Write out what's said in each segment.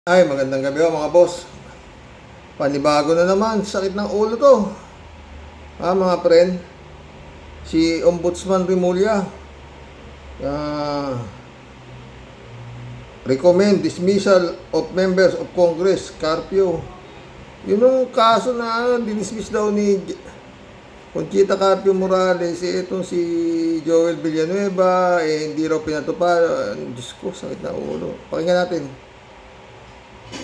Ay, magandang gabi mga boss. Panibago na naman, sakit ng ulo to. Mga friend, si Ombudsman Rimulya recommend dismissal of members of Congress, Carpio. Yun yung kaso na dinismiss daw ni Conchita Carpio Morales, itong si Joel Villanueva, hindi raw pinatupad. Diyos ko, sakit ng ulo. Pakinggan natin.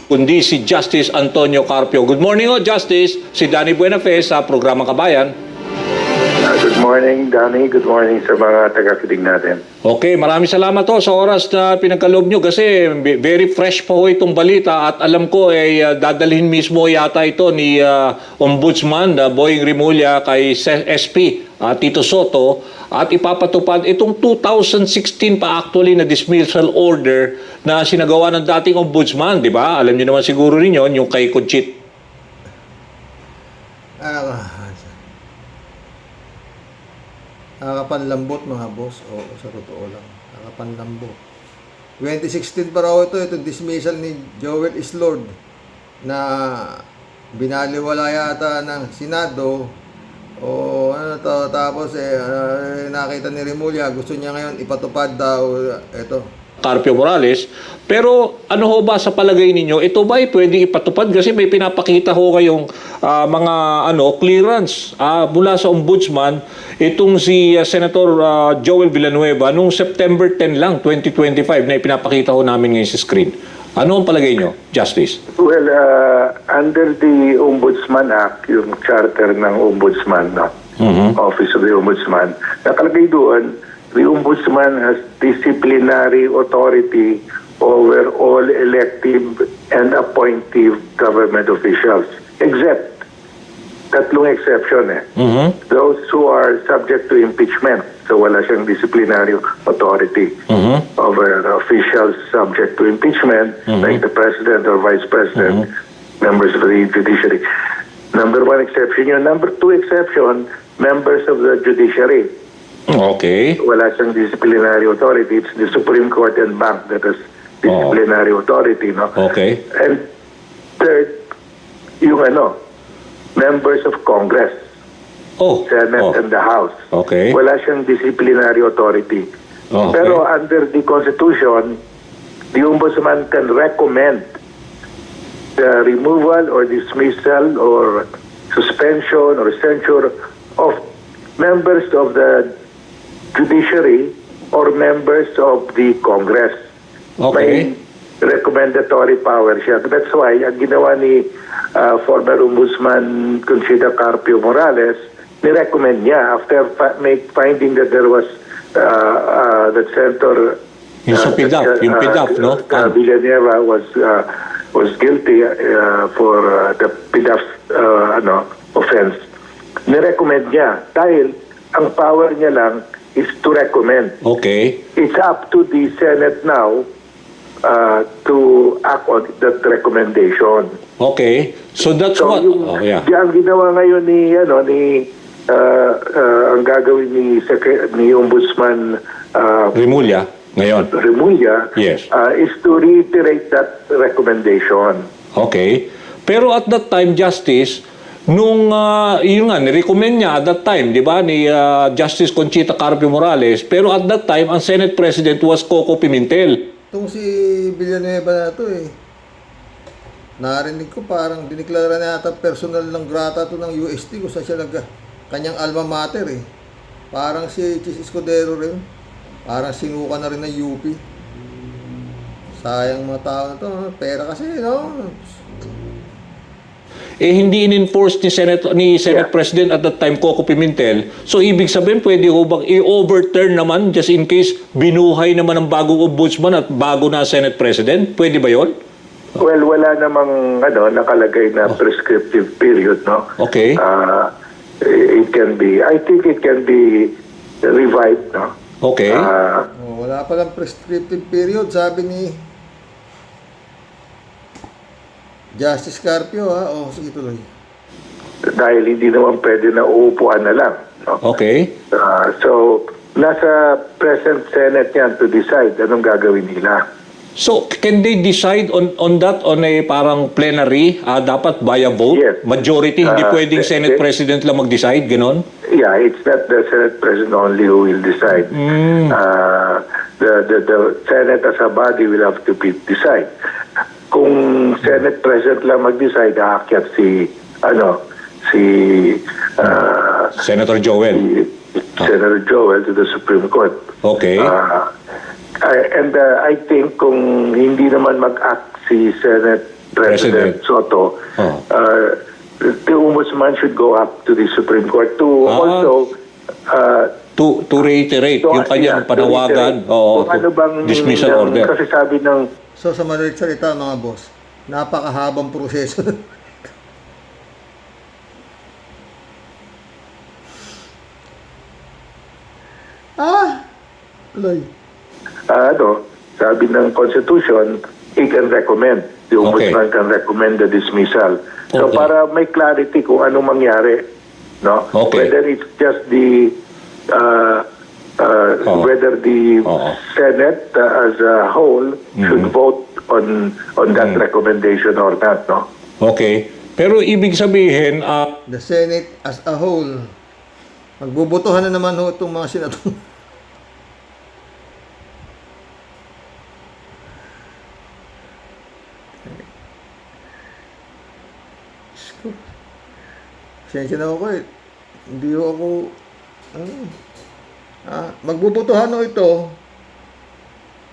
Kundi si Justice Antonio Carpio. Good morning, Justice. Si Danny Buenafe sa Programang Kabayan. Good morning, Danny. Good morning sa mga taga-kinig natin. Okay, maraming salamat sa oras na pinagkaloob nyo kasi very fresh pa itong balita at alam ko dadalhin mismo yata ito ni Ombudsman Boying Rimulya kay SP Tito Soto at ipapatupad itong 2016 pa actually na dismissal order na sinagawa ng dating Ombudsman, di ba? Alam niyo naman siguro ninyo yung kay Conchit. Nakapanlambot mga boss. Oo, sa totoo lang. Nakapanlambot. 2016 pa raw ito dismissal ni Joel Islord na binaliwala yata ng Senado. O ano to, tapos nakita ni Rimulya, gusto niya ngayon ipatupad daw ito. Carpio Morales. Pero ano ho ba sa palagay ninyo, ito ba ay pwede ipatupad kasi may pinapakita ho kayong mga clearance mula sa Ombudsman itong si Senator Joel Villanueva nung September 10 lang, 2025 na ipinapakita ho namin ngayon sa screen. Ano ang palagay nyo, Justice? Well, under the Ombudsman Act, yung charter ng Ombudsman, Office of the Ombudsman, nakalagay doon, the Ombudsman has disciplinary authority over all elective and appointive government officials, except tatlong exception those who are subject to impeachment. So wala siyang disciplinary authority over officials subject to impeachment, like the President or Vice President, members of the judiciary. Number one exception yun. Number two exception, members of the judiciary. Okay. Wala siyang disciplinary authority. It's the Supreme Court and Bank that has disciplinary authority, no? Okay. And third, yung members of Congress, Senate and the House. Okay. Wala siyang disciplinary authority. Okay. Pero under the Constitution, the Ombudsman can recommend the removal or dismissal or suspension or censure of members of the judiciary or members of the Congress. Okay. May recommendatory power siya. That's why, ang ginawa ni former Ombudsman Conchita Carpio Morales, ni-recommend niya after finding that there was that Senator Yung PIDAF, no? Villanueva was guilty for the PIDAF offense. Ni-recommend niya dahil ang power niya lang is to recommend. Okay. It's up to the Senate now to act on that recommendation. Okay. So that's what... Ang ginawa ngayon ang gagawin ni Ombudsman Rimulya ngayon. Yes. Is to reiterate that recommendation. Okay. Pero at that time, Justice, nung ni-recommend niya at that time, di ba, ni Justice Conchita Carpio Morales, pero at that time, ang Senate President was Coco Pimentel. Itong si Villanueva na ito narinig ko parang diniklara na yata personal ng grata to ng UST kung saan siya kanyang alma mater Parang si Chis Escudero rin. Parang sinuka na rin ng UP. Sayang mga tao na to. Pera kasi, no? Hindi in-enforce ni Senate President at that time, Coco Pimentel. So, ibig sabihin, pwede ko bang i-overturn naman just in case binuhay naman ang bagong ombudsman at bago na Senate President? Pwede ba yon? Well, wala namang nakalagay na prescriptive period, no? Okay. It can be, I think it can be revived, no? Okay. Wala palang prescriptive period, sabi ni Justice Carpio, sige tuloy. Dahil hindi naman pwede na uupuan na lang, no? Okay. So, nasa present Senate yan to decide anong gagawin nila. So, can they decide on that on a parang plenary? Dapat by a vote? Yes. Majority, hindi pwedeng Senate President lang mag-decide, ganon? Yeah, it's not the Senate President only who will decide. The Senate as a body will have to decide. Kung Senate President lang mag-decide, aakyat Senator Joel. Senator Joel to the Supreme Court. Okay. I think kung hindi naman mag-act si Senate President Soto, the Ombudsman should go up to the Supreme Court to also to reiterate yung kanyang panawagan o kung ano bang dismissal order. Kasi sabi ng So sa madaling salita mga boss, napakahabang proseso. Loy. Sabi ng Constitution, he can recommend. The Ombudsman can recommend the dismissal. So Okay. para may clarity kung ano mangyari, no? Okay. Whether it's just the whether the Senate as a whole should vote on that recommendation or not, no? Okay. Pero ibig sabihin, The Senate as a whole. Magbubutuhan na naman ho itong mga senador. Sensya na ako eh. Hindi ho ako... magbubutuhan ho ito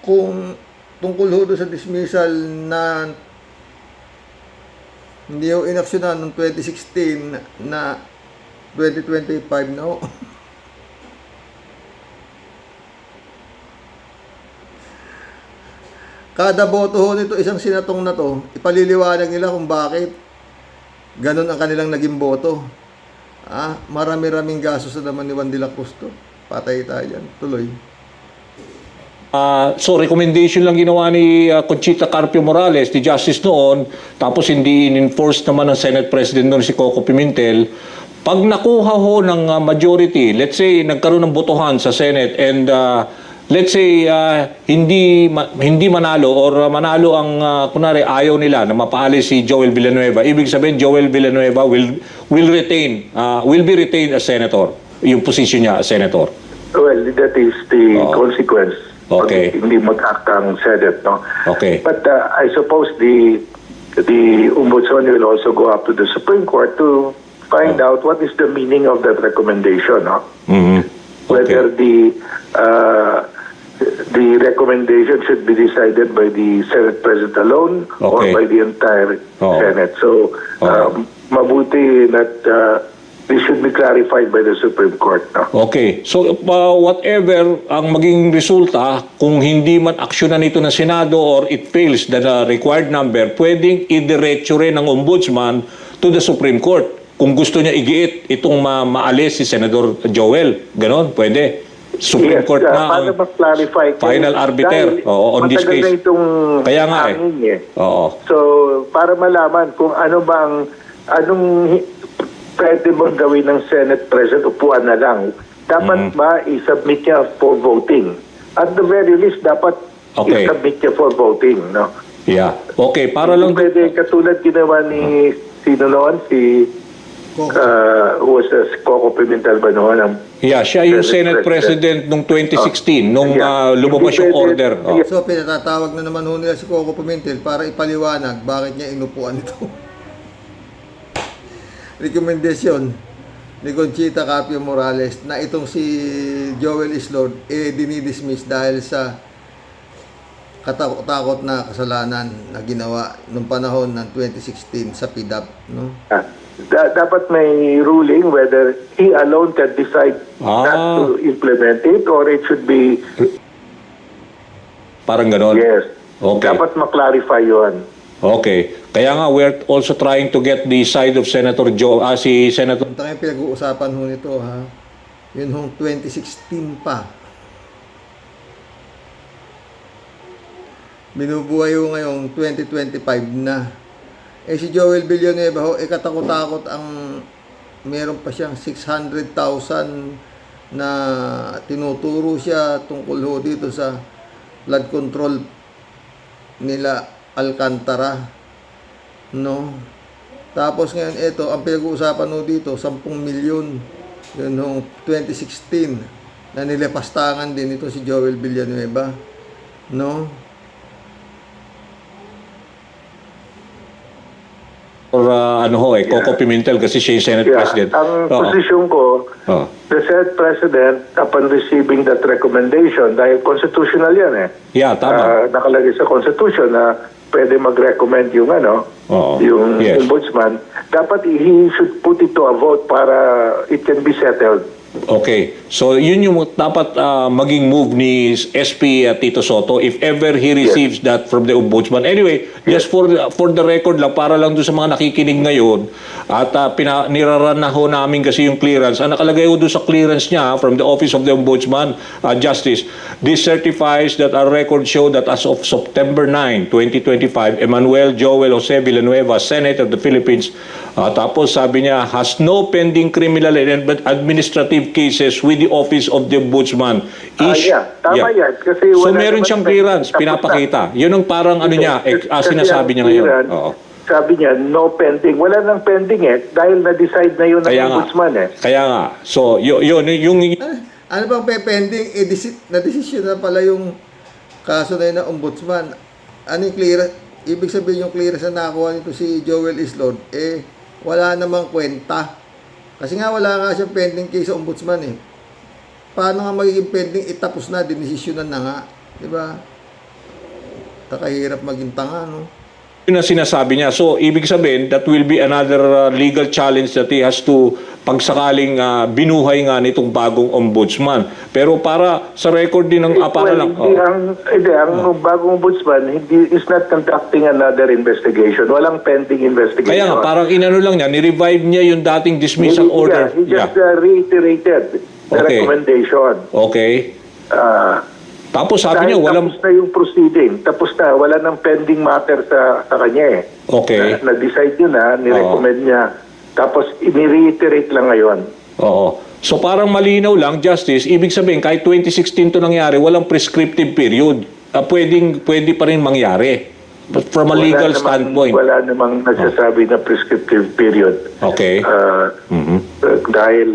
kung tungkol ho doon sa dismissal na hindi ho inaksyonan noong 2016 na 2025 na ho. Kada boto ho nito isang senatong na to, ipaliliwanag nila kung bakit ganun ang kanilang naging boto. Marami-raming gastos na naman ni Juan de la Cruz to. Patay tayo yan. Tuloy. so recommendation lang ginawa ni Conchita Carpio Morales, ni Justice noon, tapos hindi in-enforce naman ng Senate President noon si Coco Pimentel. Pag nakuha ho ng majority, let's say nagkaroon ng botohan sa Senate and let's say hindi manalo or manalo ang kunwari ayaw nila na mapaalis si Joel Villanueva, ibig sabihin Joel Villanueva will be retained as senator, yung position niya as senator. Well, that is the consequence. Okay. Pag hindi mag-act ang Senate, no? Okay. But I suppose the Ombudsman will also go up to the Supreme Court to find out what is the meaning of that recommendation, no? Mhm. Whether the recommendation should be decided by the Senate President alone or Okay. by the entire Oo. Senate. So, mabuti that this should be clarified by the Supreme Court, no? Okay. So, whatever ang maging resulta, kung hindi man aksyonan ito ng Senado or it fails the required number, pwedeng idiretso rin ng Ombudsman to the Supreme Court. Kung gusto niya igiit itong maalis si Senador Joel. Ganon, pwede. Supreme Court na para ang ma-clarify final arbiter on this case. Matagal na itong Kaya nga hangin Oo. So, para malaman kung anong pwede bang gawin ng Senate President, upuan na lang. Dapat ba i-submit niya for voting? At the very least, dapat Okay. i-submit niya for voting, no? Yeah. Okay, para lang Pwede katulad ginawa ni sino noon, si who was Coco Pimentel ba noon? Yeah, siya yung Senate President nung 2016 nung lumabas yung order. Oh. So pinatatawag na naman ho nila si Coco Pimentel para ipaliwanag bakit niya inupuan ito. Rekomendasyon ni Conchita Carpio Morales na itong si Joel Islord dinidismiss dahil sa katakot-takot na kasalanan na ginawa nung panahon ng 2016 sa PDAP, no? Dapat may ruling whether he alone can decide not to implement it or it should be Parang ganon. yes. Okay. Dapat ma-clarify yun. Okay. Kaya nga we're also trying to get the side of Senator si Senator Punta kayo pinag-uusapan ho nito, ha? Yun hong 2016 pa. Binubuhay ho ngayong 2025 na. Si Joel Villanueva ho, katakot-takot ang meron pa siyang 600,000 na tinuturo siya tungkol ho dito sa flood control nila Alcantara, no? Tapos ngayon ito, ang pinag-uusapan no dito, 10 milyon. Yun noong 2016 na nilapastangan din ito si Joel Villanueva, no? Or Coco Pimentel kasi siya yung Senate President. Ang Oo. posisyon ko, Oo. the Senate President, upon receiving that recommendation, dahil constitutional yan Yeah, tama. nakalagay sa Constitution na pwede mag-recommend yung Oo. yung Yes. ombudsman, dapat he should put it to a vote para it can be settled. Okay. So, yun yung dapat maging move ni SP Tito Soto if ever he receives that from the Ombudsman. Anyway, just for the record lang, para lang doon sa mga nakikinig ngayon, at niraran na ho namin kasi yung clearance. Ang nakalagay ho doon sa clearance niya from the Office of the Ombudsman, Justice, this certifies that our records show that as of September 9, 2025, Emmanuel Joel Jose Villanueva, Senate of the Philippines, tapos sabi niya, has no pending criminal and administrative cases with the Office of the Ombudsman. Tama yan. Kasi So wala meron naman siyang may- clearance, tapos pinapakita. Yun ang parang niya, Kasi sinasabi ang niya ngayon. clearance, Oo. Sabi niya, no pending. Wala nang pending dahil na-decide na yun ng Kaya nga. ombudsman Kaya nga. So, yun, yung Ano bang pending? Na-decision na pala yung kaso na yun ng ombudsman. Ano yung clearance? Ibig sabihin yung clearance na nakakuha nito si Joel Islord, wala namang kwenta. Kasi nga wala nga siyang pending case sa ombudsman Paano nga magiging pending? Itapos na, dinesisyonan na nga. Diba? Kakahirap maging tanga, no? yun ang sinasabi niya. So, ibig sabihin, that will be another legal challenge that he has to pagsakaling binuhay nga nitong bagong ombudsman. Pero para sa record din ng para lang. Ang bagong ombudsman is not conducting another investigation. Walang pending investigation. Kaya nga, parang inano lang niya, ni-revive niya yung dating dismissal order. He just reiterated the Okay. recommendation. Okay. Tapos sabi niya, walang... Tapos na yung proceeding. Tapos na. Wala nang pending matter sa kanya Okay. Na-decide yun ni-recommend niya. Tapos, i-reiterate lang ngayon. Oo. So parang malinaw lang, Justice, ibig sabihin, kahit 2016 to nangyari, walang prescriptive period. Pwede pa rin mangyari. But from a legal standpoint. Wala namang nagsasabi na prescriptive period. Okay. Dahil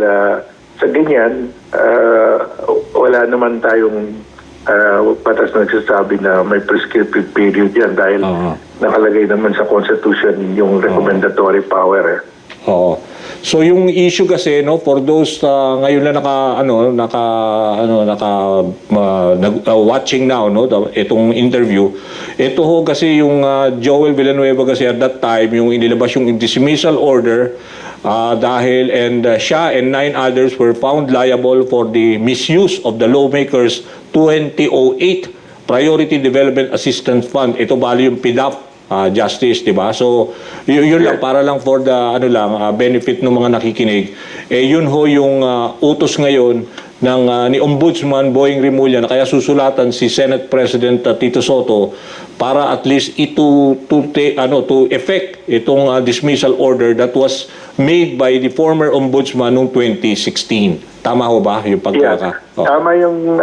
sa ganyan, wala naman tayong patas na nagsasabi na may prescriptive period yan dahil nakalagay naman sa Constitution yung recommendatory power. Oo. So yung issue kasi for those ngayon na watching now itong interview, ito ho kasi yung Joel Villanueva kasi at that time yung inilabas yung dismissal order dahil siya and 9 others were found liable for the misuse of the lawmakers 2008 Priority Development Assistance Fund. Ito bali yung PDAF Justice, di ba? So, yun lang, para lang for the, benefit ng mga nakikinig. Yun ho yung utos ngayon ng ni Ombudsman Boying Rimulya na kaya susulatan si Senate President Tito Soto para at least to effect itong dismissal order that was made by the former Ombudsman noong 2016. Tama ho ba yung pagkaka? Tama yung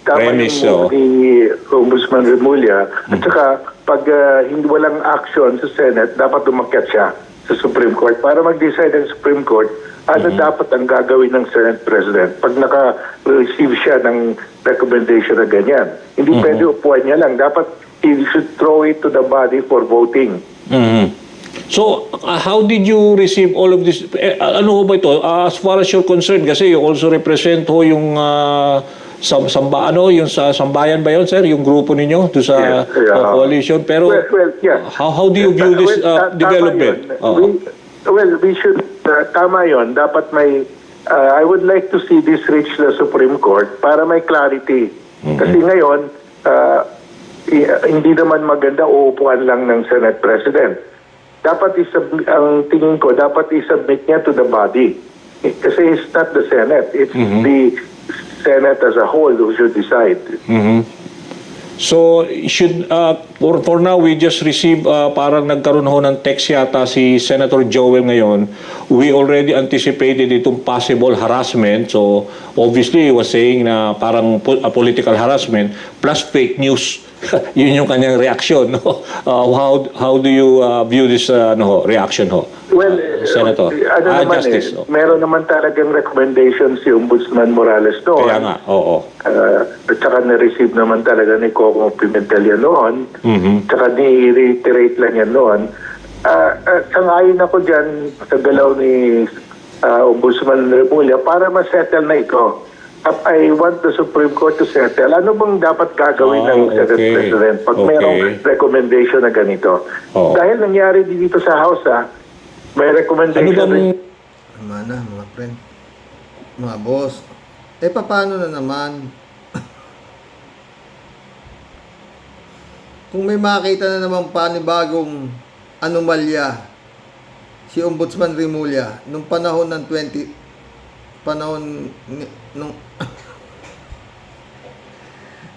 premise, ni Ombudsman Rimulya. At saka pag hindi walang action sa Senate, dapat umakyat siya sa Supreme Court para mag-decide ang Supreme Court dapat ang gagawin ng Senate President pag naka-receive siya ng recommendation na ganyan. Hindi pwede upuan niya lang. Dapat he should throw it to the body for voting. So, how did you receive all of this? Ano ho ba ito? As far as you're concerned, kasi you also represent ho yung yung sa Sambayan ba yun, sir? Yung grupo ninyo doon sa coalition. Pero how do you view this development? We should, tama yun. Dapat may, I would like to see this reach the Supreme Court para may clarity. Kasi ngayon, hindi naman maganda uupuan lang ng Senate President. Dapat ang tingin ko, dapat i-submit niya to the body. Kasi it's not the Senate. It's the Senate as a whole who should decide. So, for now, we just received, parang nagkaroon ho ng text yata si Senator Joel ngayon. We already anticipated itong possible harassment. So, obviously, he was saying na parang political harassment plus fake news Yun yung kanyang reaksyon, no? How do you view this reaction ho? Well, Senator. ano naman Justice. meron naman talagang recommendation si Ombudsman Morales noon. Kaya nga, oo. At saka na-receive naman talaga ni Coco Pimentel yan noon. Mhm. Tsaka ni-reiterate lang yan noon. Sangayon ako dyan sa galaw ni Ombudsman Remulla para ma-settle na ito. I want the Supreme Court to settle. Ano bang dapat gagawin ng Senate okay. President pag Okay. mayroong recommendation na ganito? Oo. Dahil nangyari dito sa House, may Ano recommendation bang Tama na, mga friend. Mga boss. Paano na naman? Kung may makita na naman panibagong anomalya si Ombudsman Remulla nung panahon ng nung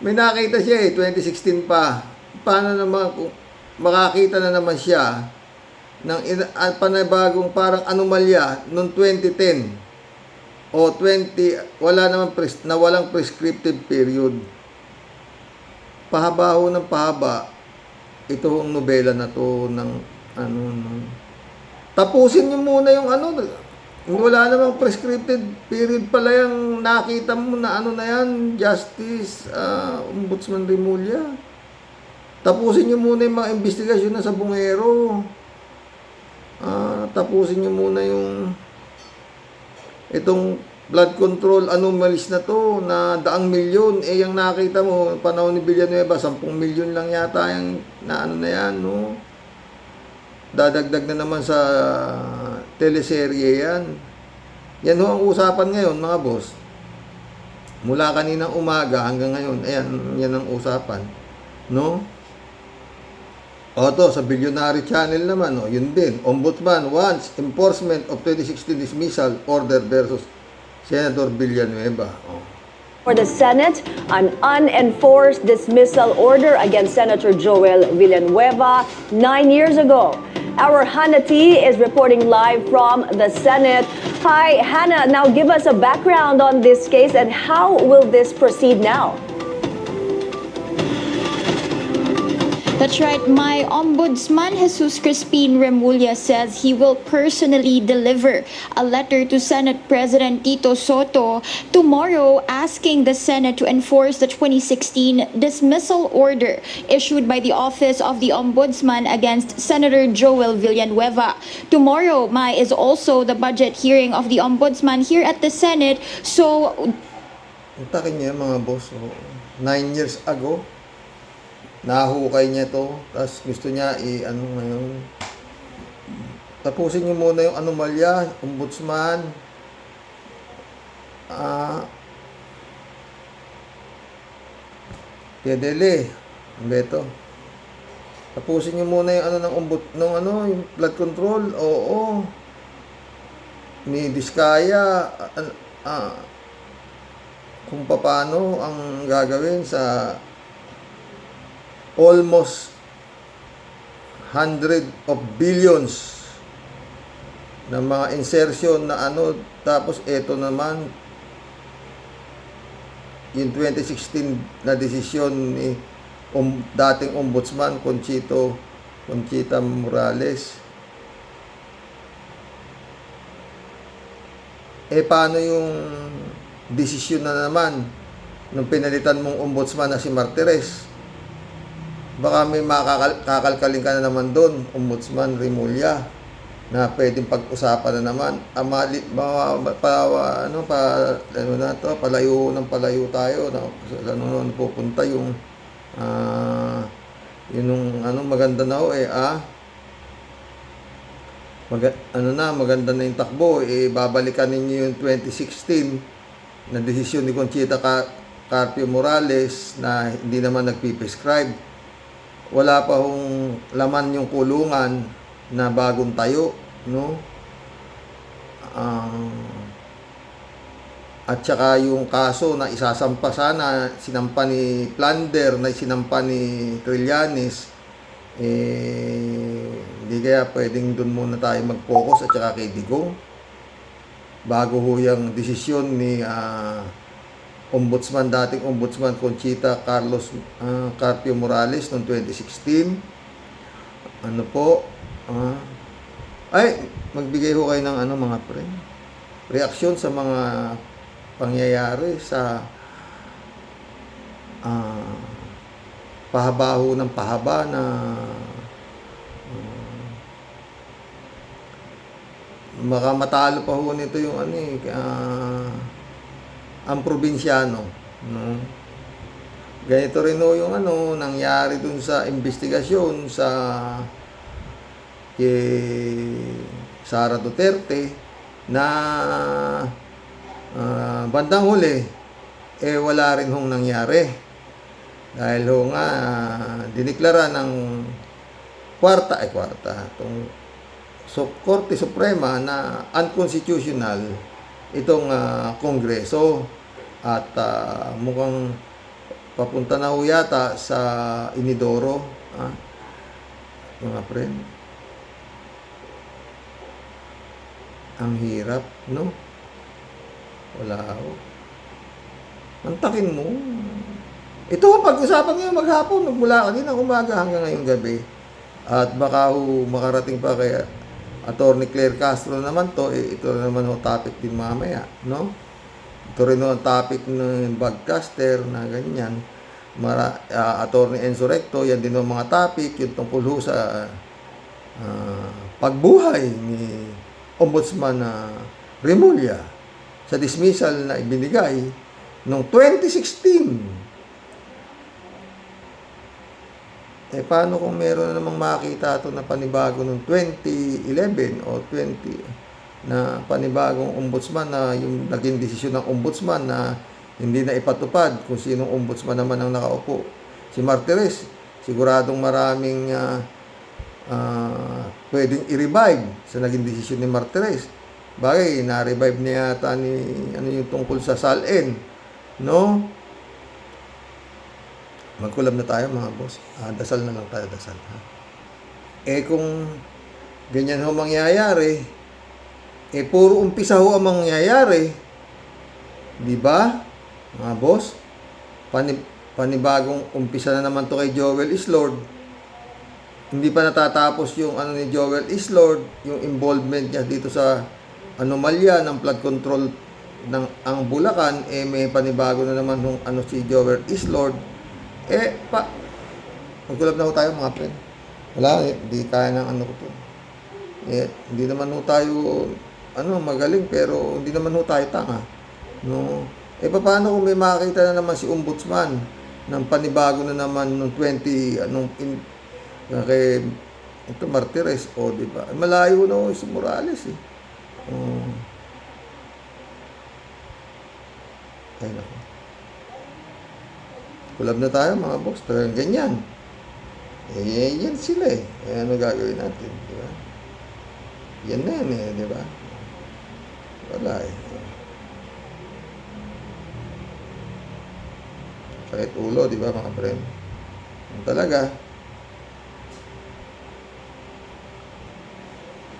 may nakita siya 2016 pa. Paano naman kung makakita na naman siya ng panibagong parang anomalya noong 2010 o 20 walang prescriptive period. Pahaba ho ng pahaba itong nobela na to ng tapusin niyo muna yung wala namang prescriptive period pala yung nakita mo na na yan, Justice Ombudsman Remulla. Tapusin niyo muna yung mga investigasyon na sa bungero. Tapusin niyo muna yung itong blood control anomalies na to na 100 milyon. Yung nakita mo panahon ni Villanueva 10 milyon lang yata yung na yan, no? Dadagdag na naman sa teleserye yan. Yan ho ang usapan ngayon, mga boss. Mula kaninang umaga hanggang ngayon, ayan, yan ang usapan, no? Sa Billionaire Channel naman, yun din. Ombudsman wants enforcement of 2016 dismissal order versus Senator Villanueva. For the Senate, an unenforced dismissal order against Senator Joel Villanueva 9 years ago. Our Hannah T is reporting live from the Senate. Hi, Hannah. Now give us a background on this case and how will this proceed now? That's right. My Ombudsman, Jesus Crispin Remulla, says he will personally deliver a letter to Senate President Tito Soto tomorrow asking the Senate to enforce the 2016 dismissal order issued by the Office of the Ombudsman against Senator Joel Villanueva. Tomorrow, is also the budget hearing of the Ombudsman here at the Senate. So, Utakin niya mga boss. 9 years ago, nahukay niya to, tapos gusto niya ngayon. Tapusin niyo muna yung anomalya, Ombudsman. Piedele, Beto. Tapusin niyo muna yung yung blood control. Oo. Ni Diskaya, kung paano ang gagawin sa almost 100 of billions na mga insertion na tapos eto naman yung 2016 na desisyon ni dating ombudsman Conchita Morales. Paano yung desisyon na naman nung pinalitan mong ombudsman na si Martires? Baka may makakalkalin ka na naman doon, Ombudsman Remulla, na pwedeng pag-usapan na naman. Palayo tayo na pupunta yung maganda na maganda na yung takbo. Babalikan ninyo yung 2016 na desisyon ni Conchita Carpio Morales na hindi naman nagpiprescribe. Wala pa hong laman yung kulungan na bagong tayo, no? At saka yung kaso na isasampa sana, sinampa ni Plander, na sinampa ni Trillanes, hindi kaya pwedeng doon muna tayo mag-focus at saka kay Digong bago ho yung desisyon ni ombudsman, dating ombudsman Conchita Carlos Carpio Morales noong 2016. Ano po? Magbigay ho kayo ng mga reaksyon sa mga pangyayari sa pahaba ho ng pahaba na makamatalo pa ho nito yung ang probinsyano, no? Ganito rin ho yung nangyari dun sa investigasyon sa Sara Duterte na bandang huli wala rin hong nangyari dahil ho nga diniklara ng kwarta itong Korte Suprema na unconstitutional itong Kongreso at mukhang papunta na ho yata sa Inidoro, mga friend. Ang hirap, no? Wala ho. Antakin mo. Ito ang pag-usapan ngayon maghapon, magmula kanina umaga hanggang ngayong gabi. At baka ho makarating pa kay Attorney Claire Castro naman to, ito naman ho topic din mamaya, no? Ito rin ho ang topic ng broadcaster na ganyan. Attorney Enzo Recto, yan din ho mga topic, yung tungkol ho sa pagbuhay ni Ombudsman Remulla sa dismissal na ibinigay noong 2016. Paano kung meron na namang makita ito na panibago noong 2011 o 20 na panibagong ombudsman na yung naging desisyon ng ombudsman na hindi na ipatupad kung sinong ombudsman naman ang nakaupo. Si Martires, siguradong maraming pwedeng i-revive sa naging desisyon ni Martires. Bagay, na-revive niya yata yung tungkol sa SALN, no? Magkulab na tayo mga boss. Dasal na lang tayo, dasal. Kung ganyan ho mangyayari, puro umpisa ho ang mangyayari. Di ba? Mga boss, panibagong umpisa na naman to kay Joel Islord. Hindi pa natatapos yung ni Joel Islord, yung involvement niya dito sa anomalya ng flood control ng ang Bulacan, may panibago na naman yung si Joel Islord. Magkulab na ho tayo mga friend. Wala, hindi kaya ng ko to. Hindi naman ho tayo, magaling, pero hindi naman ho tayo tanga. No? Paano kung may makita na naman si Ombudsman ng panibago na naman noong 20, kay Martires, di ba? Malayo na ho si Morales, Ay, naku. Kulab na tayo mga boss, talagang ganyan. Yan sila ano gagawin natin, di ba? Yan na yan di ba? Wala Sakit ulo, di ba mga friend? Talaga.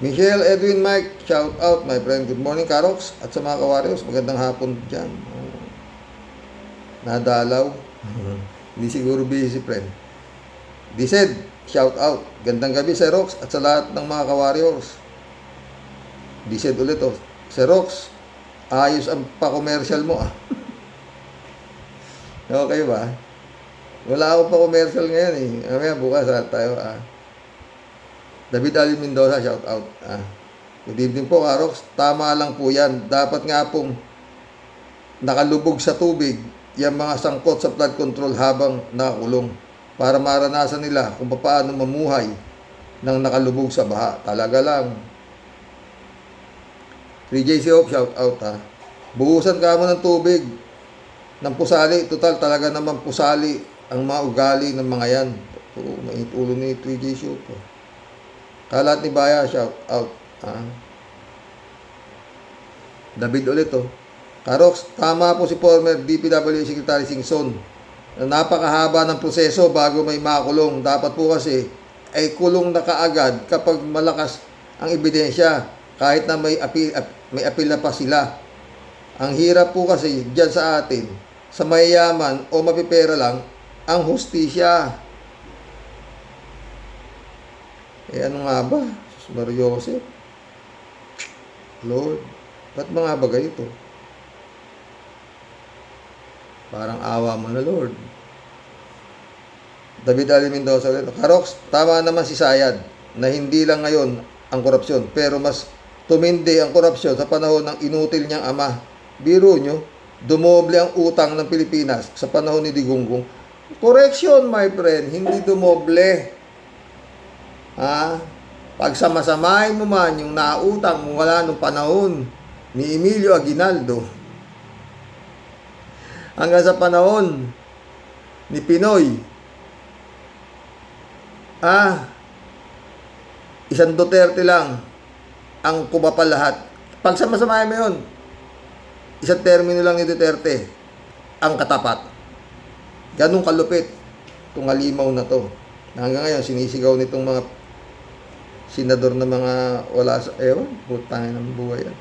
Michelle, Edwin, Mike, shout out my friend. Good morning, Karox. At sa mga kawaryos, magandang hapon dyan. Nadalaw. Hindi siguro busy, friend. Dised, shout out. Gandang gabi, Sir Rox, at sa lahat ng mga ka-warriors. Dised ulit, Sir Rox, ayos ang pa-commercial mo, Okay ba? Wala akong pa-commercial ngayon, Mamaya bukas, tayo, David Ali Mendoza, shout out. Good evening po, Karox. Tama lang po yan. Dapat nga pong nakalubog sa tubig yung mga sangkot sa flood control habang nakakulong para maranasan nila kung paano mamuhay ng nakalubog sa baha. Talaga lang. 3JC Hope, shout out Buhusan ka mo ng tubig ng pusali. Total, talaga naman pusali ang mga ugali ng mga yan. Mainit ulo ni 3JC Hope. Kalat ni Baya, shout out. David ulit, Karox, tama po si former DPWH Secretary Singson na napakahaba ng proseso bago may makulong. Dapat po kasi ay kulong na kaagad kapag malakas ang ebidensya kahit na may apil na pa sila. Ang hirap po kasi dyan sa atin, sa mayayaman o mapipera lang ang hustisya. Ano nga ba? Jesus Maria Joseph. Lord, ba't mga bagay ito? Parang awa mo na, Lord. David Ali Mendoza ulit. Karox, tama naman si Sayad na hindi lang ngayon ang korupsyon, pero mas tumindi ang korupsyon sa panahon ng inutil niyang ama. Biro nyo, dumoble ang utang ng Pilipinas sa panahon ni Digongong. Correction, my friend, hindi dumoble. Pagsamasamahin mo man yung nautang mo wala nung panahon ni Emilio Aguinaldo hanggang sa panahon ni Pinoy, isang Duterte lang ang kumapal lahat. Pagsamasamahin mo yun, isang termino lang ni Duterte ang katapat. Ganun kalupit itong halimaw na to. Hanggang ngayon, sinisigaw nitong mga senador na mga wala sa ewan, putangin ng buhay yan.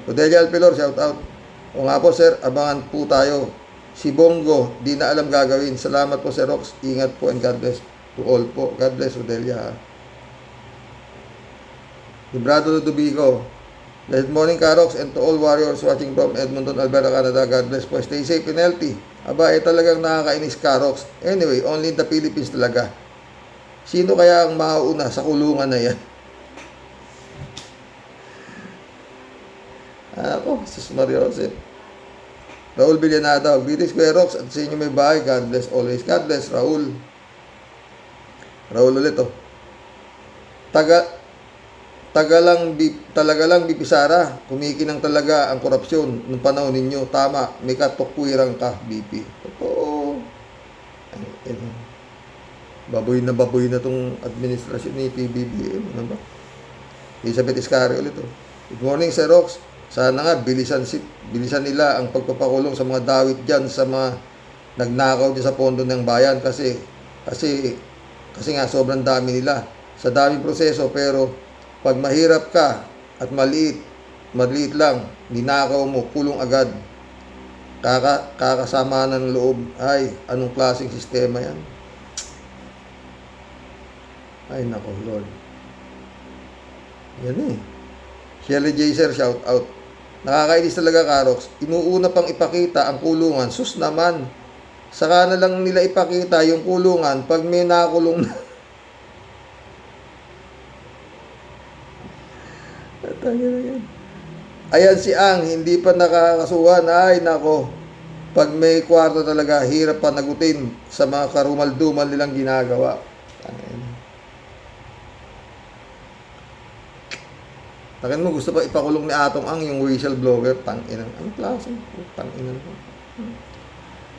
Odelia Alpilor, shout out. O nga po sir, abangan po tayo. Si Bongo, di na alam gagawin. Salamat po Sir Rox, ingat po and God bless to all po. God bless Odelia. Librado Ludovico, good morning Karox and to all warriors watching from Edmonton, Alberta, Canada. God bless po. Stay safe and healthy. Aba, talagang nakakainis Karox. Anyway, only in the Philippines talaga. Sino kaya ang mauuna sa kulungan na yan? Ako, Jesus Maria Joseph. Raul Villanada, greetings Kuya Rox at sa inyo may bahay. God bless always. God bless Raul. Raul ulit talaga lang Bipisara. Kumikinang talaga ang korupsyon ng panahon ninyo. Tama, may katukwirang ka, BP. Totoo. Baboy na tong administrasyon ni PBBM. Ano ba? Elizabeth Iscari ulit Good morning Sir Rox. Sana nga bilisan nila ang pagpapakulong sa mga dawit dyan, sa mga nagnakaw dyan sa pondo ng bayan kasi nga sobrang dami nila. Sa daming proseso, pero pag mahirap ka at maliit lang, ninakaw mo, kulong agad. Kakasama ng loob. Ay, anong klaseng sistema yan? Ay, nako, Lord. Yan Shelly J. Sir, shout out. Nakakainis talaga, Karox. Inuuna pang ipakita ang kulungan. Sus naman. Saka na lang nila ipakita yung kulungan pag may nakulong na. Ayan si Ang, hindi pa nakakasuhan. Ay, nako. Pag may kwarto talaga, hirap pa nagutin sa mga karumal-dumal nilang ginagawa. Takin mo, gusto pa ipakulong ni Atong Ang yung whistleblower. Tang-inan. Anong klase? Tang-inan ko.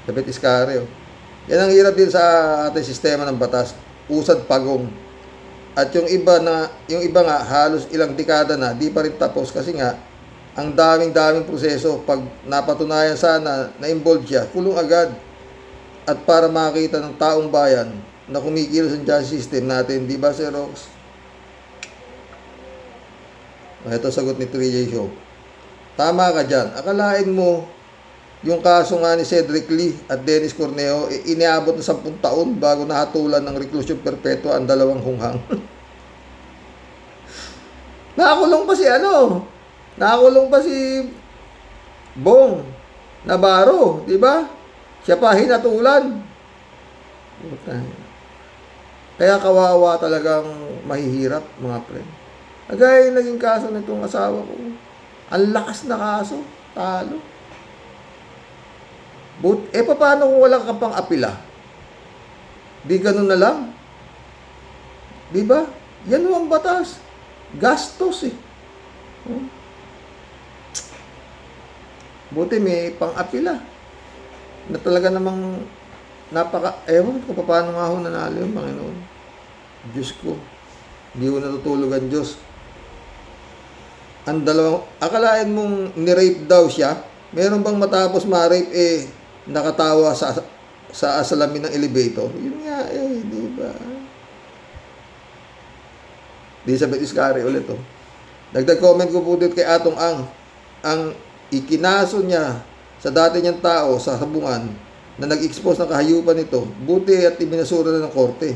David Iscari. Yan ang hirap din sa ating sistema ng batas. Usad pagong. At yung iba nga, halos ilang dekada na, di pa rin tapos kasi nga, ang daming proseso. Pag napatunayan sana na involved siya, kulong agad. At para makita ng taong bayan na kumikilos ang justice system natin, di ba Sir Rox? Ito sagot ni 3J Show. Tama ka dyan. Akalain mo, yung kaso nga ni Cedric Lee at Dennis Corneo, iniabot na 10 taon bago nahatulan ng reklusyon perpetua ang dalawang hunghang. Nakakulong pa si Bong Navarro, di ba? Siya pa hinatulan. Kaya kawawa talagang mahihirap, mga friend. Agay naging kaso nitong asawa ko. Ang lakas na kaso. Talo. Paano kung wala ka pang apila? Di ganun na lang. Di ba? Yan ang batas. Gastos Buti may pang apila. Na talaga namang ewan ko paano nga ako nanalo yung Panginoon. Diyos ko. Hindi ko natutulog ang Diyos. Ang dalawang, akalain mong ni-rape daw siya, meron bang matapos ma-rape nakatawa sa salamin ng elevator? Yun nga di ba? Elizabeth Iscari ulit Dagdag comment ko po dito kay Atong Ang ikinaso niya sa dati niyang tao sa sabungan na nag-expose ng kahayupan nito, buti at ibinasura na ng korte.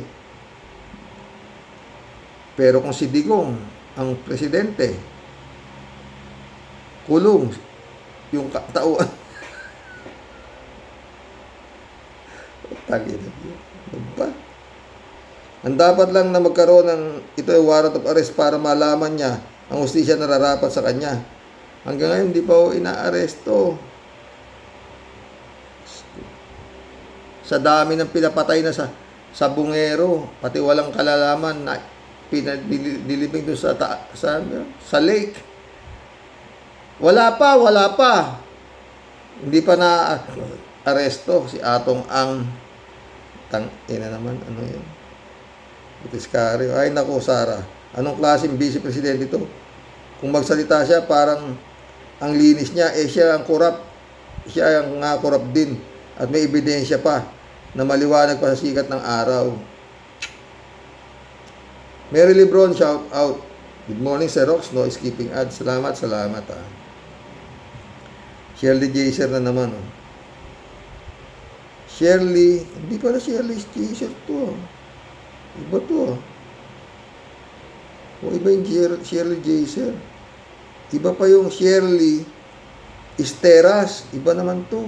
Pero kung si Digong ang presidente, kulong yung tauan. Tagin. Ano ba? Ang dapat lang na magkaroon ng ito ay warrant of arrest para malaman niya ang hustisya na nararapat sa kanya. Hanggang ngayon, hindi pa ho inaaresto. Sa dami ng pinapatay na sa bungero, pati walang kalalaman na pinadilibing doon sa lake. Wala pa. Hindi pa na aresto si Atong Ang ina naman, ano yun? Butiscario. Ay nako, Sara. Anong klaseng vice presidente ito? Kung magsalita siya, parang ang linis niya, siya ang korap. Siya ang nga korap din. At may ebidensya pa na maliwanag pa sa sikat ng araw. Mary Lebron, shout out. Good morning, Sir Rox. No skipping ads. Salamat. Shirley Jaser na naman. Shirley, hindi pala Shirley Jaser to. Iba to. O iba yung Shirley Jaser. Iba pa yung Shirley Esteras. Iba naman to.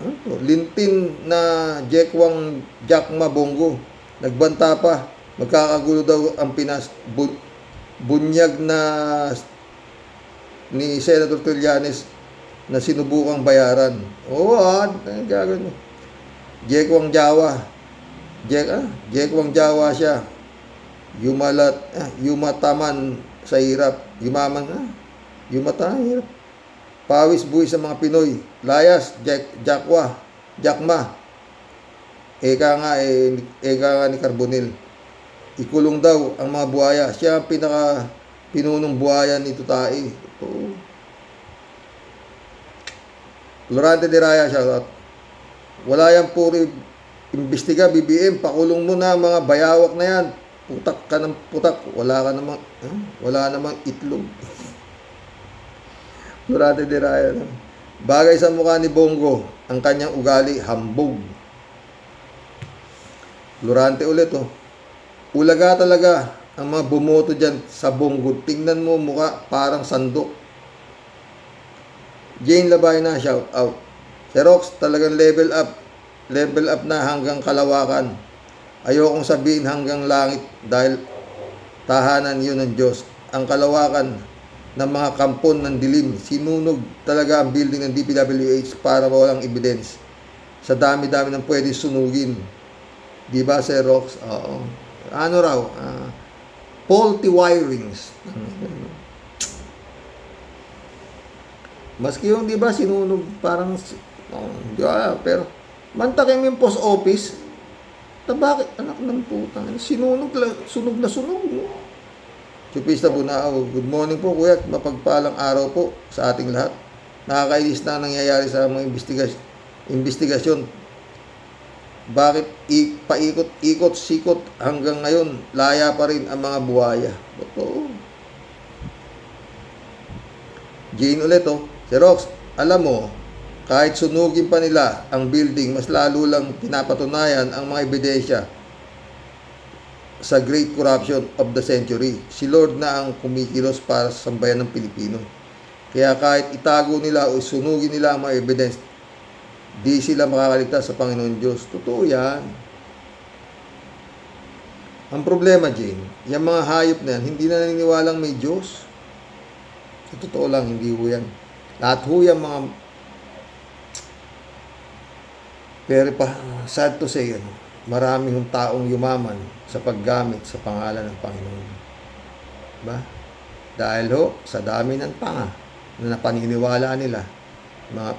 Ano to? Lintin na Jekwang Jackma Bongo. Nagbanta pa. Magkakagulo daw ang Pinas. Bunyag na ni Senator Trillanes na sinubukang bayaran. Oo, gagawin mo. Jekwang Jawa. Jekwang Jawa siya. Yumataman sa hirap. Yumataman hirap. Pawis buhay sa mga Pinoy. Layas, Jakma. Eka nga ni Carbonil. Ikulong daw ang mga buhaya. Siya ang pinunong buhaya ni Tutai. Ito. Lorante de Raya, shoutout. Wala yan puri imbestiga, BBM, pakulong mo na mga bayawak na yan. Putak ka ng putak. Wala namang itlog. Lorante de Raya. Bagay sa mukha ni Bongo, ang kanyang ugali, hambog. Lorante ulit, oh. Ulaga talaga ang mga bumoto dyan sa Bongo. Tingnan mo mukha, parang sandok. Jane Labay na, shout out. Xerox, talagang level up na hanggang kalawakan. Ayokong sabihin hanggang langit dahil tahanan yun ng Diyos. Ang kalawakan ng mga kampon ng dilim, sinunog talaga ang building ng DPWH para walang evidence. Sa dami-dami ng pwede sunugin. Di ba, Xerox? Oo. Ano raw? Faulty wirings. Maski yung, di ba, sinunog parang, di ba, pero, mantakin mo yung post office, bakit, anak ng puta, sunog na sunog, no? Chupista Bunao, good morning po, kuya, mapagpalang araw po sa ating lahat. Nakakainis na nangyayari sa mga investigasyon. Bakit paikot-ikot, sikot hanggang ngayon, laya pa rin ang mga buhaya. Totoo. Jane ulit, oh. Xerox, alam mo, kahit sunugin pa nila ang building, mas lalo lang pinapatunayan ang mga ebidensya sa great corruption of the century. Si Lord na ang kumikilos para sa sambayan ng Pilipino. Kaya kahit itago nila o sunugin nila ang mga evidence, di sila makakaligtas sa Panginoon Diyos. Totoo yan. Ang problema, Jane, yung mga hayop na yan, hindi na naniniwalang may Diyos. Sa totoo lang, hindi ho yan. Lahat ho yung mga pero pa, sad to say, marami hong taong yumaman sa paggamit sa pangalan ng Panginoon. Diba? Dahil ho, sa dami ng tanga na napaniniwala nila, mga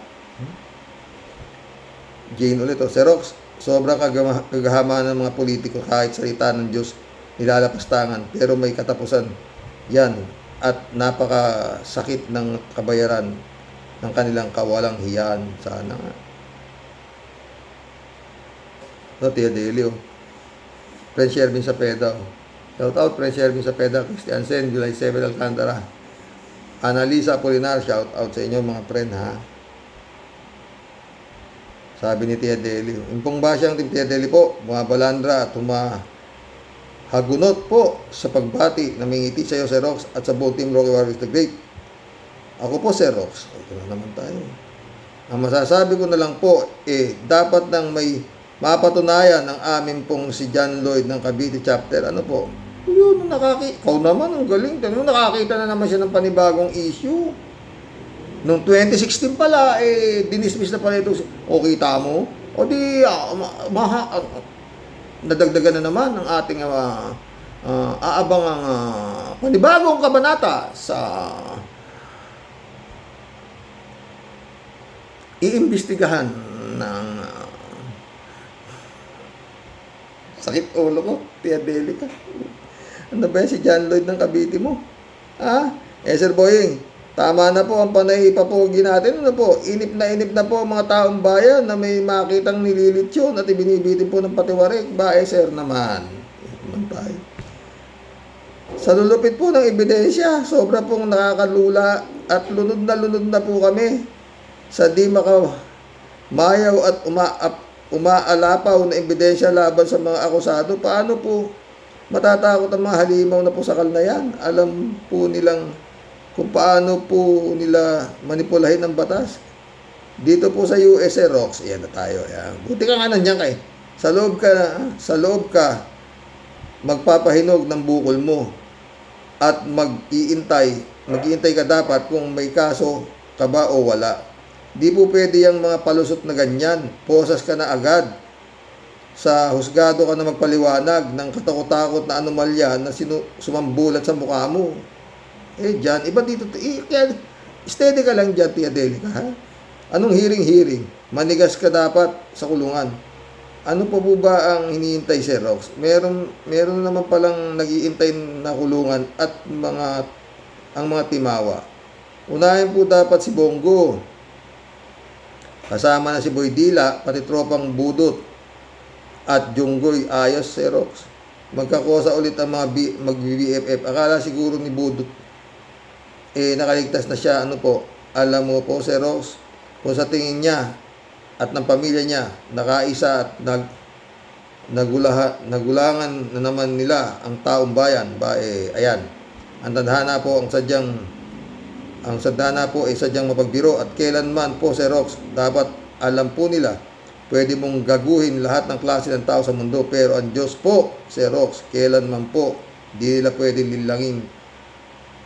Jane ulit, oh. Xerox, sobrang kagahaman ng mga politiko kahit salita ng Diyos nilalapastangan, pero may katapusan yan at napakasakit ng kabayaran ng kanilang kawalang hiyaan. Sana nga. No, Tia Delio. Friend Shervin Sapeda. Shout out, Prince Sherwin sa Peda, Christiansen, July 7, Alcantara. Annalisa Apolinar, shout out sa inyo mga friend ha. Sabi ni Tia Deli, impong basyang Team Tia Deli po, mga balandra at hagunot po sa pagbati na mingiti sa iyo, Sir Rox, at sa buong Team Rocky Warriors the Great. Ako po, Sir Rox. Ito na naman tayo. Ang masasabi ko na lang po, dapat nang may mapatunayan ng amin pong si John Lloyd ng Cavite Chapter. Ano po? Yun, ikaw naman, ang galing. Nakakita na naman siya ng panibagong issue. Noong 2016 pala, dinismiss na pala ito. O kita mo? O di, nadagdagan na naman ang ating aabangang panibagong kabanata sa iimbestigahan ng sakit ulo ko, Tia Delica. Ano ba yan, si John Lloyd ng Cavite mo? Sir Boying, tama na po ang panay ipapogi natin. Ano po, inip na po ang mga taong bayan na may makitang nililitsyon at ibinibitin po ng patiwarik. Sir naman. Naman tayo. Sa lulupit po ng ebidensya, sobra pong nakakalula at lunod na po kami sa di mayaw at umaalapaw na ebidensya laban sa mga akusado. Paano po matatakot ang mga halimaw na po sakal na yan? Alam po nilang kung paano po nila manipulahin ang batas. Dito po sa USA, Rox, yan na tayo. Yan. Buti ka nga nandiyan kay. Sa loob ka, magpapahinog ng bukol mo at mag-iintay ka dapat kung may kaso ka ba o wala. Di po pwede yung mga palusot na ganyan. Posas ka na agad. Sa husgado ka na magpaliwanag ng katakot-takot na anomalya na sumambulat sa mukha mo. Dyan, iba dito. Steady ka lang dyan, Tia Delica, ha? Anong hearing? Manigas ka dapat sa kulungan. Ano pa po ba ang hinihintay, Sir Rox? Meron naman palang nag-iintay na kulungan at ang mga timawa. Unahin po dapat si Bongo. Kasama na si Boy Dila, pati tropang Budot at Junggoy. Ayos, Sir Rox. Magkakosa ulit ang mga mag-BFF. Akala siguro ni Budot nakaligtas na siya. Ano po? Alam mo po, Sir Rox, kung sa tingin niya at ng pamilya niya nakaisa at nagulangan na naman nila ang taong bayan, ayan. Ang tadhana po ay sadyang mapagbiro at kailanman po, Sir Rox, dapat alam po nila pwede mong gaguhin lahat ng klase ng tao sa mundo, pero ang Diyos po, Sir Rox, kailanman po di nila pwedeng lilangin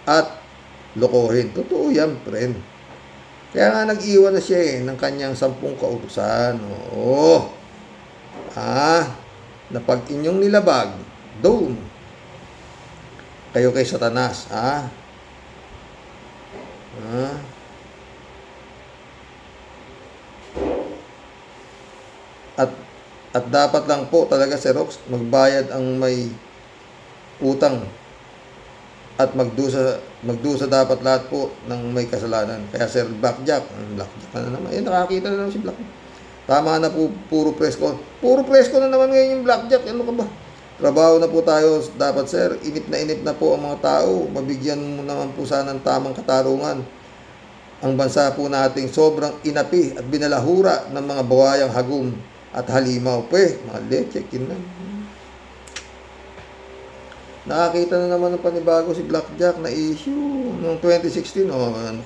at lokohin. Totoo yan, friend. Kaya nga nag-iwan na siya ng kanyang 10 kautusan. Oo. Na pag inyong nilabag, doon kayo kay Satanas. At dapat lang po talaga, Sir Rox, magbayad ang may utang at magdusa dapat lahat po ng may kasalanan. Kaya Sir Blackjack na naman. Nakakita na naman si Blackjack. Tama na po, puro presko. Puro presko na naman ngayon yung Blackjack. Ano ka ba? Trabaho na po tayo dapat, Sir. Inip na po ang mga tao. Mabigyan mo naman po sana ng tamang katarungan. Ang bansa po nating sobrang inapi at binalahura ng mga buhayang hagum at halimaw. Mga leche, kinan. Nakakita na naman ng panibago si Blackjack na issue noong 2016. Ano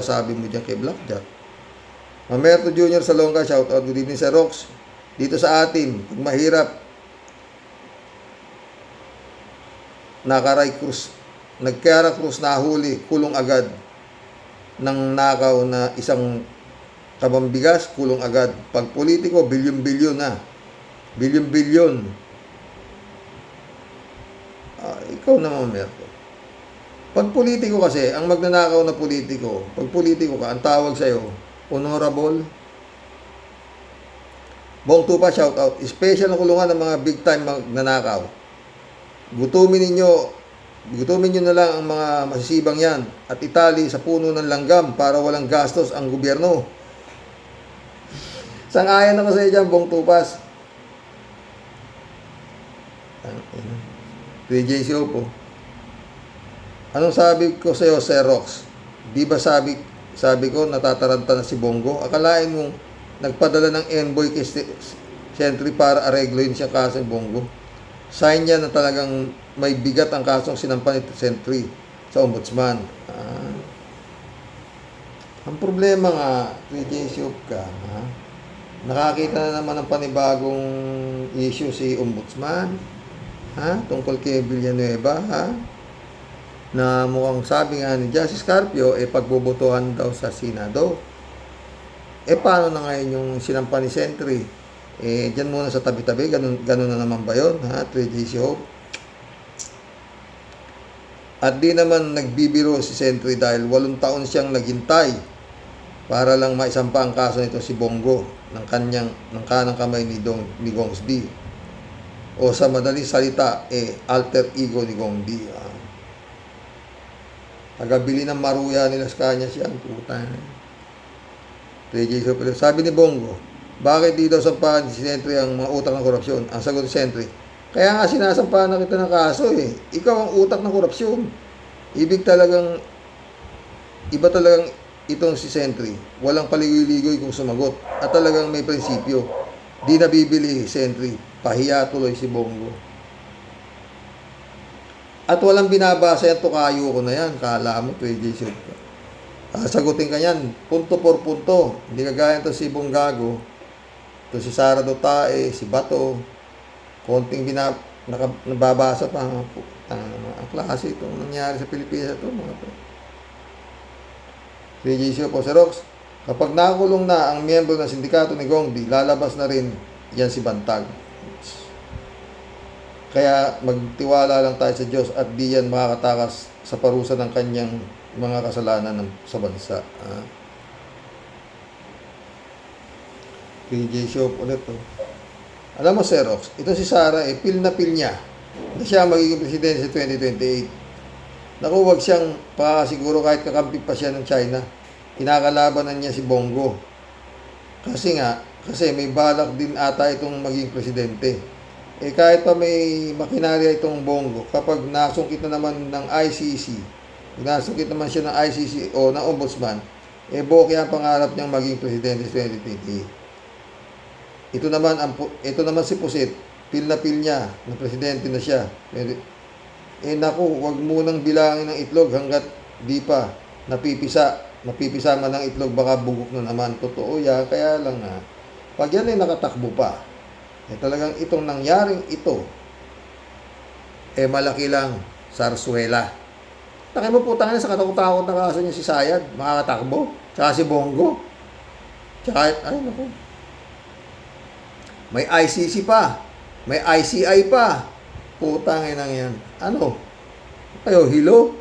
sabi mo dyan kay Blackjack? Mamerto Jr. Salonga, shout out. Good evening, Sir Rox. Dito sa atin, pag mahirap, nagkara krus nahuli, kulong agad. Nang nakaw na isang kabambigas, kulong agad. Pag politiko, bilyon-bilyon na. Bilyon-bilyon. Ikaw naman, Merto. Pag politiko kasi, ang magnanakaw na politiko, pag politiko ka, ang tawag sa'yo, honorable. Bong Tupa, shout out. Special na kulungan ng mga big time magnanakaw. Gutumin nyo na lang ang mga masisibang yan at itali sa puno ng langgam para walang gastos ang gobyerno. Sang-ayan ako sa iyo dyan, Bong Tupas. 3JC Opo. Anong sabi ko sa iyo, Sir Rox? Di ba sabi ko natataranta na si Bongo? Akalain mong nagpadala ng envoy kay Sentry para aregloin siya kasong Bongo. Sign niya na talagang may bigat ang kasong sinampan ni Sentry sa ombudsman. Ang problema nga, 3JC ka, nakakita na naman ng panibagong issue si ombudsman, tungkol kay Villanueva, na mukhang sabi nga ni Justice Carpio, pagbobotohan daw sa Senado. Paano na ngayon yung sinampan ni Sentry? Diyan muna sa tabi-tabi, ganun na naman ba yun, 3JC Hope? At di naman nagbibiro si Sentry dahil 8 taon siyang naghintay para lang maisampa ang kaso nito si Bongo ng kanang kamay ni Gongs D. O sa madaling salita, alter ego ni Gong D. Tagabili ng maruya nila sa kanya siya, ang puta. 3JC Hope. Sabi ni Bongo, bakit di daw sampahan si Sentry ang mga utak ng korupsyon? Ang sagot ni Sentry, kaya nga sinasampahan na kita ng kaso Ikaw ang utak ng korupsyon. Iba talagang itong si Sentry. Walang paligoy-ligoy kung sumagot. At talagang may prinsipyo. Di nabibili Sentry. Pahiya tuloy si Bongo. At walang binabasa yan, tukayo ko na yan. Kala mo, 3JC. Sagutin ka yan, punto por punto. Hindi kagaya ito si Bonggago. Ito si Sara Dotae, si Bato. Konting nababasa pa. Ang klase itong nangyari sa Pilipinas ito. 3JC po, Sir Rox. Kapag nakulong na ang miyembro ng sindikato ni Gongdi, lalabas na rin yan si Bantag. Kaya magtiwala lang tayo sa Diyos at di yan makakatakas sa parusa ng kanyang mga kasalanan sa bansa. 3JC ulit. Alam mo, Sir Rox, ito si Sara, pil na pil niya na siya magiging presidente sa 2028. Naku, wag siyang pakakasiguro kahit kakampi pa siya ng China. Kinakalabanan niya si Bongo. Kasi may balak din ata itong maging presidente. Kahit pa may makinarya itong Bongo, kapag nasungkit na naman ng ICC, nasungkit naman siya ng ICC o ng Ombudsman, boke ang pangarap niyang maging presidente sa 2028. Ito naman si Pusit, pil na pil niya, na presidente na siya. Naku, wag munang bilangin ng itlog hanggat di pa napipisa man ng itlog, baka bugok na naman. Totoo yan, kaya lang pag yan nakatakbo pa, talagang itong nangyaring ito, malaki lang sarsuela. Takay mo putang na sa katakot-takot na kaso niya si Sayad, makakatakbo, tsaka si Bongo, tsaka, naku, may ICC pa, may ICI pa, putang inang yan. Ano? Kayo, hilo?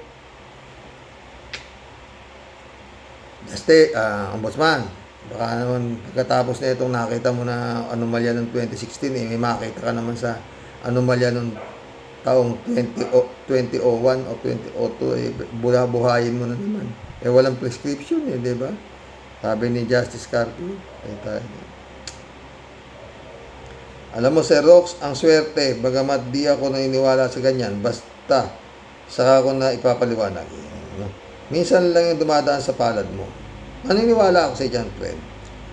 Ombudsman, baka naman pagkatapos na itong nakita mo na anomalya ng 2016, may makita ka naman sa anomalya ng taong 2001 o 2002, buhayin mo na naman. Walang prescription di ba? Sabi ni Justice Carpio, alam mo, Sir Rox, ang swerte, bagamat di ako naniniwala sa ganyan, basta saka ko na ipapaliwanag. Minsan lang yung dumadaan sa palad mo. Naniniwala ako sa iyan, friend.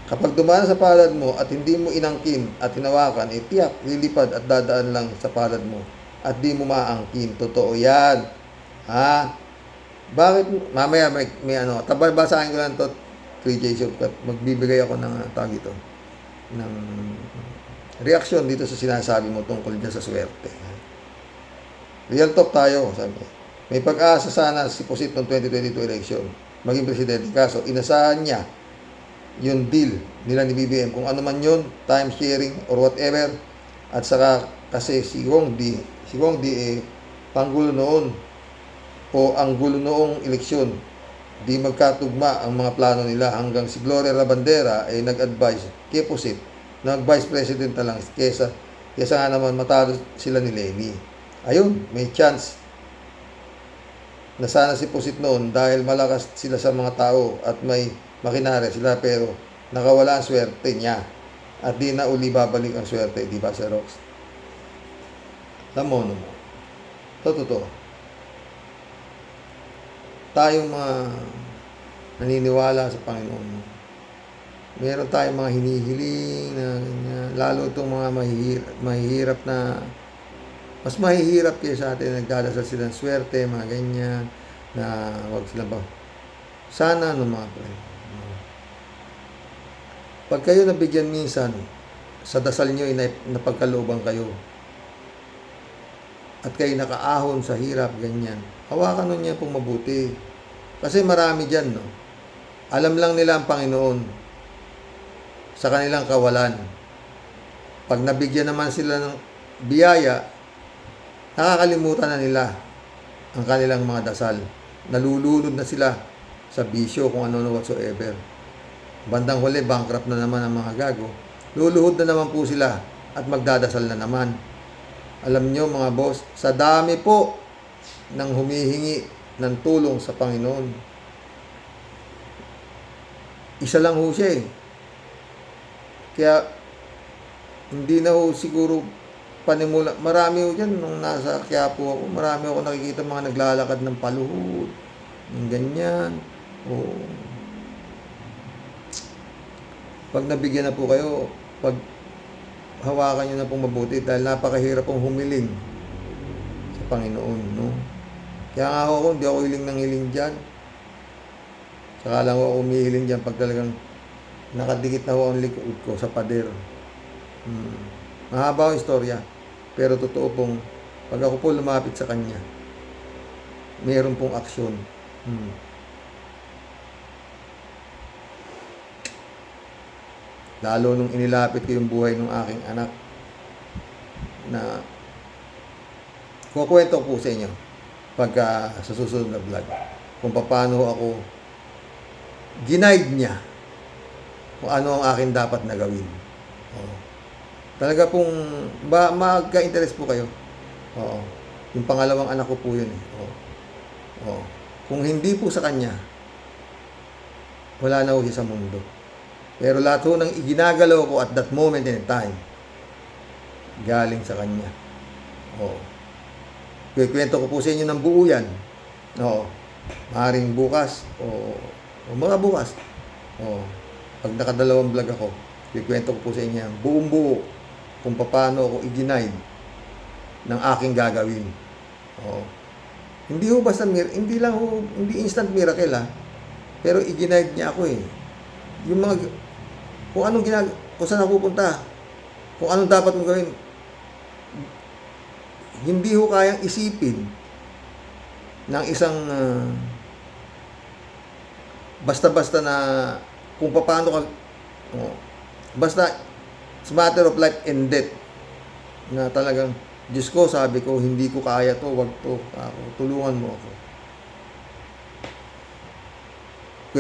Kapag dumaan sa palad mo at hindi mo inangkin at hinawakan, tiyak, lilipad at dadaan lang sa palad mo at di mo maangkin. Totoo yan. Bakit? Mamaya may basahin ko lang ito, 3JC, magbibigay ako ng tawag ito, ng reaksyon dito sa sinasabi mo tungkol dyan sa swerte. Real talk tayo, sabi. May pag-asa sana si Pusit noong 2022 election maging presidente. Kaso, inasahan niya yung deal nila ni BBM. Kung ano man yun, time sharing or whatever. At saka, kasi si Gong D, panggulo noon o ang gulo noong eleksyon, di magkatugma ang mga plano nila hanggang si Gloria Rabandera nag-advise kay Pusit nag-vice president na lang kesa nga naman matalo sila ni Lenny. Ayun, may chance na sana si Pusit noon dahil malakas sila sa mga tao at may makinarya sila, pero nakawala ang swerte niya at di na uli babalik ang swerte, di ba, Sir Rox? Alam mo, Totoo. Tayong mga naniniwala sa Panginoon, meron tayong mga hinihiling na ganyan. Lalo itong mga mahihirap na, mas mahihirap kaysa atin, nagdadasal sila ng swerte, mga ganyan, na wag sila ba. Sana, mga pre. Pag kayo nabigyan minsan, sa dasal nyo ay napagkalooban kayo, at kayo nakaahon sa hirap, ganyan, hawakan nun niya pong mabuti. Kasi marami dyan, no? Alam lang nila ang Panginoon sa kanilang kawalan. Pag nabigyan naman sila ng biyaya, nakakalimutan na nila ang kanilang mga dasal. Nalulunod na sila sa bisyo kung ano whatsoever. Bandang huli, bankrupt na naman ang mga gago. Luluhod na naman po sila at magdadasal na naman. Alam nyo mga boss, sa dami po ng humihingi ng tulong sa Panginoon, isa lang ho siya eh. Kaya, hindi na ho siguro panimula. Marami ho dyan, nung nasa Quiapo ako, marami ako nakikita mga naglalakad ng paluhod, ng ganyan. O, pag nabigyan na po kayo, pag hawakan nyo na pong mabuti dahil napakahirap pong humiling sa Panginoon, no? Kaya nga ako, hindi ako hiling ng hiling dyan. Saka lang ako umihiling dyan pag talagang nakadikit na ako ang likod ko sa pader. Mahaba ang istorya. Pero totoo pong, pag ako po lumapit sa Kanya, meron pong aksyon. Lalo nung inilapit ko yung buhay ng aking anak, na kukwento ko po sa inyo pagka sa susunod na vlog kung paano ako ginaid niya kung ano ang akin dapat na gawin. Talaga pong magka-interest po kayo. Yung pangalawang anak ko po yun eh. Kung hindi po sa kanya, wala na ho siya sa mundo. Pero lahat ho ng iginagalaw ko at that moment in time, galing sa kanya. Kwento ko po sa inyo ng buo yan. Maaaring bukas o mga bukas. Pag nakadalawang vlog ako, kwento ko po sa inyo buong buo kung paano ako i-guide ng aking gagawin. Hindi ho basta hindi lang ho, hindi instant miracle ha. Pero i-guide niya ako eh. Yung mga kung anong kung saan ako pupunta, kung anong dapat mong gawin, hindi ho kayang isipin ng isang basta-basta na kung paano ka basta it's matter of life and death na talagang Diyos ko, sabi ko, hindi ko kaya to, wag to, tulungan mo ako.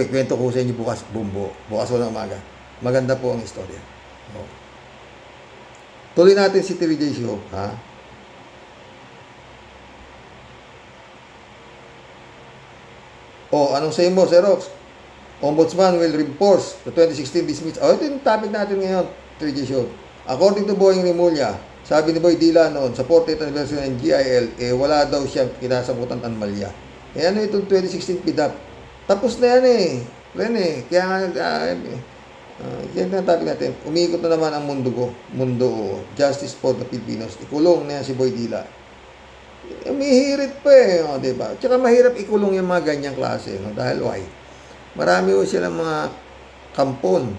Kwento ko sa inyo bukas, bukas o ng umaga. Maganda po ang istorya. Tuloy natin si TVJ Show, ha? Anong say mo, Xerox? Ombudsman will reinforce the 2016 dismissal. Ito yung topic natin ngayon, 3G Show. According to Boying Rimulya, sabi ni Boy Dila noon, sa 40th anniversary ng GIL, wala daw siyang kinasamutan anomalya. Ano itong 2016 PDAP? Tapos na yan eh. Rene, kaya yan ang topic natin. Umiikot na naman ang mundo, justice for the Filipinos. Ikulong na yan si Boy Dila. Umihirit pa eh, diba? Tsaka mahirap ikulong yung mga ganyang klase, no? Dahil why? Marami ho silang mga kampon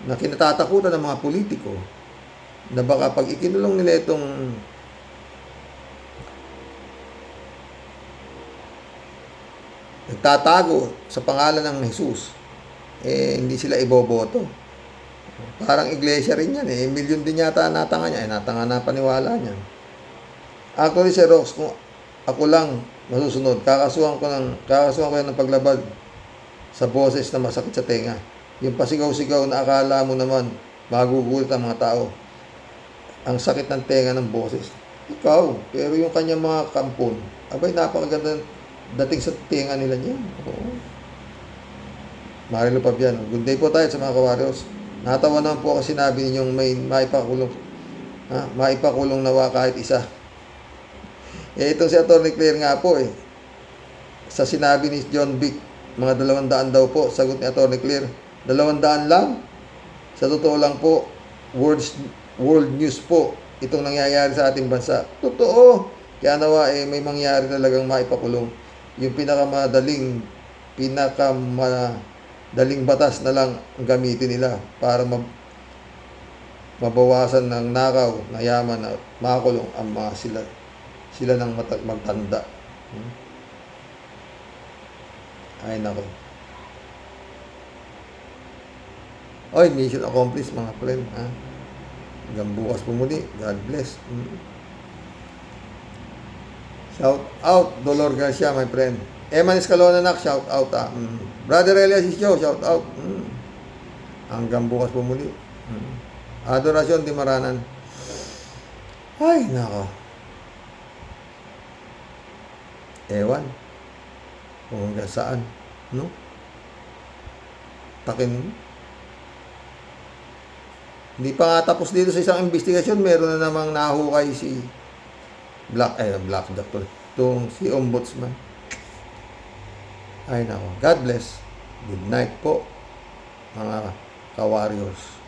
na kinatatakutan ng mga politiko na baka pag ikinulong nila itong nagtatago sa pangalan ng Jesus, hindi sila iboboto. Parang iglesia rin yan eh. Milyon din yata natanga niya. Natanga na paniwala niya. Actually, si Rox, kung ako lang masusunod, kakasuhan ko yan ng paglabad sa boses na masakit sa tenga. Yung pasigaw-sigaw na akala mo naman magugulat ang mga tao. Ang sakit ng tenga ng boses. Ikaw, pero yung kanyang mga kampon, abay, napakaganda dating sa tenga nila niyan. Marilo Pabiano, good day po tayo sa mga kawaryos. Natawa naman po ako sinabi ninyong may maipakulong nawa kahit isa. Eh, ito si Atty. Claire nga po eh. Sa sinabi ni John Vic, mga 200 daw po. Sagot ni Atty. Claire, 200 lang? Sa totoo lang po, world news po itong nangyayari sa ating bansa. Totoo. Kaya nawa eh, may mangyari talagang maipakulong. Yung pinakamadaling batas na lang ang gamitin nila para mabawasan ng nakaw na yaman at makakulong ang mga sila ng magtanda. Ay nako. Oy, mission accomplished mga friend. Ha? Hanggang bukas po muli. God bless. Shout out, Dolor Garcia, my friend. Eman Escalona, nak, shout out. Brother Elias Isyo, shout out. Hanggang bukas po muli. Adorasyon di Maranan. Ay, nako. Ewan. Kung hanggang saan. No? Takin mo. Hindi pa nga tapos dito sa isang investigasyon, meron na namang nahukay si Black Doctor. Itong si Ombudsman. Ay nako. God bless. Good night po, mga ka-warriors.